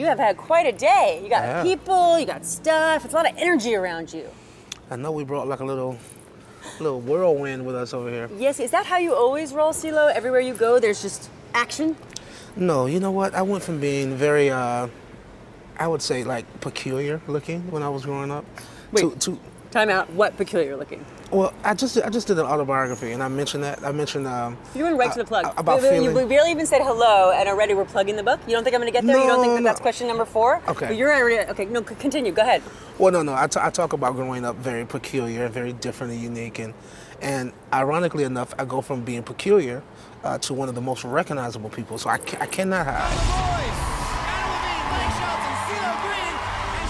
You have had quite a day. You got people, you got stuff. It's a lot of energy around you. I know we brought like a little whirlwind with us over here. Yes, is that how you always roll, Ceelo? Everywhere you go, there's just action? No, you know what? I went from being very, I would say like peculiar looking when I was growing up. Wait, to time out. What peculiar looking? Well, I just did an autobiography, and I mentioned that. I mentioned you went right to the plug. About we barely even said hello, and already we're plugging the book. You don't think I'm going to get there? No, You don't think that's question number 4? Okay. But you're already okay. No, continue. Go ahead. Well, no. I talk about growing up very peculiar, very different and unique, and ironically enough, I go from being peculiar to one of the most recognizable people. So I cannot hide.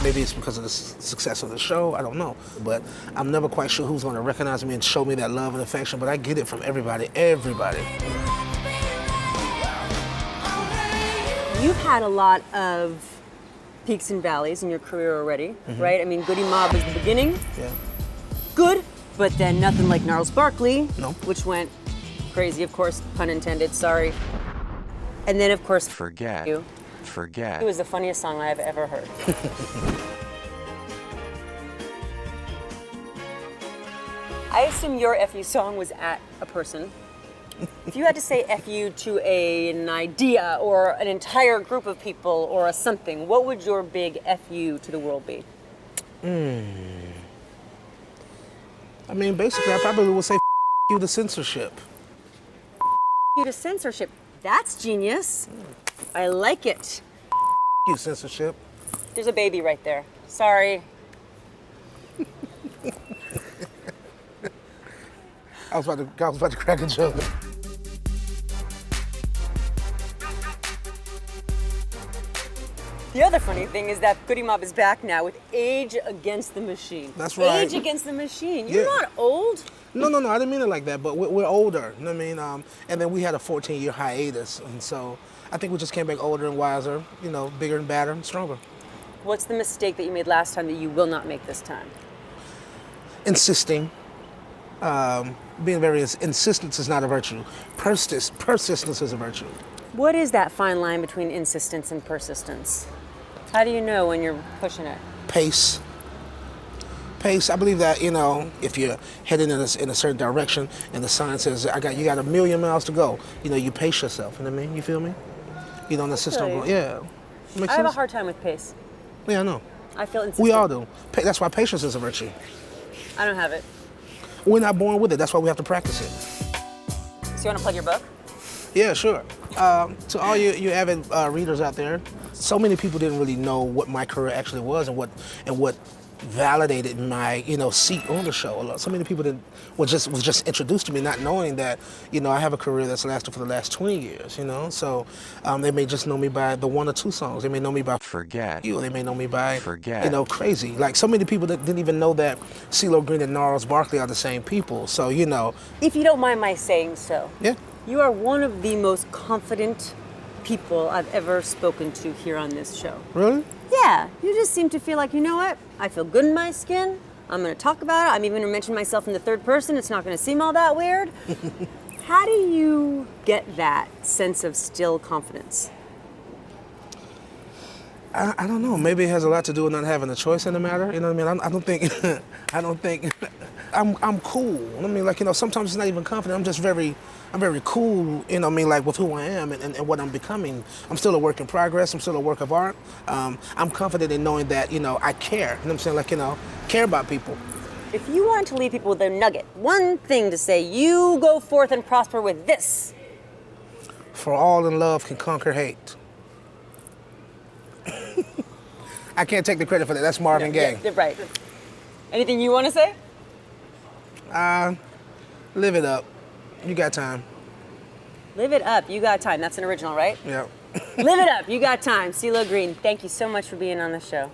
Maybe it's because of the success of the show, I don't know. But I'm never quite sure who's going to recognize me and show me that love and affection, but I get it from everybody. You've had a lot of peaks and valleys in your career already, right? I mean, Goody Mob was the beginning. Yeah. Good, but then nothing like Gnarls Barkley, No. which went crazy, of course, pun intended, sorry. And then, of course, Forget. It was the funniest song I've ever heard. I assume your FU song was at a person. If you had to say FU to an idea or an entire group of people or a something, what would your big FU to the world be? I mean, basically, I probably would say you to censorship. You to censorship. That's genius. I like it. You censorship. There's a baby right there. Sorry. I was about to crack a joke. The other funny thing is that Goody Mob is back now with Age Against the Machine. That's right. Age Against the Machine. You're Yeah. not old. No, I didn't mean it like that, but we're older, you know what I mean? And then we had a 14-year hiatus, and so I think we just came back older and wiser, you know, bigger and badder and stronger. What's the mistake that you made last time that you will not make this time? Insisting. Being very insistent is not a virtue. Persistence is a virtue. What is that fine line between insistence and persistence? How do you know when you're pushing it? Pace. I believe that, you know, if you're heading in a certain direction and the sign says you got 1,000,000 miles to go, you know, you pace yourself. You know what I mean? You feel me? You don't insist on going. Yeah. Makes I have a sense? hard time with pace. Yeah, I know. I feel insistent. We all do. That's why patience is a virtue. I don't have it. We're not born with it. That's why we have to practice it. So you want to plug your book? Yeah, sure. To all you avid readers out there, so many people didn't really know what my career actually was and what validated my, you know, seat on the show. So many people was just introduced to me not knowing that, you know, I have a career that's lasted for the last 20 years, you know. So they may just know me by the 1 or 2 songs. They may know me by Forget. You. They may know me by Forget. You know, Crazy. Like so many people that didn't even know that Ceelo Green and Gnarls Barkley are the same people. So, you know. If you don't mind my saying so. Yeah. You are one of the most confident people I've ever spoken to here on this show. Really? Yeah, you just seem to feel like, you know what? I feel good in my skin. I'm going to talk about it. I'm even going to mention myself in the third person. It's not going to seem all that weird. How do you get that sense of still confidence? I don't know. Maybe it has a lot to do with not having a choice in the matter. You know what I mean? I don't think I'm cool. I mean, like, you know, sometimes it's not even confident. I'm very cool, you know what I mean, like with who I am and what I'm becoming. I'm still a work in progress. I'm still a work of art. I'm confident in knowing that, you know, I care. You know what I'm saying? Like, you know, care about people. If you wanted to leave people with a nugget, one thing to say, you go forth and prosper with this. For all in love can conquer hate. I can't take the credit for that. That's Marvin Gaye. Yeah, right. Anything you want to say? Live it up. You got time. Live it up. You got time. That's an original, right? Yeah. Live it up. You got time. Ceelo Green, thank you so much for being on the show.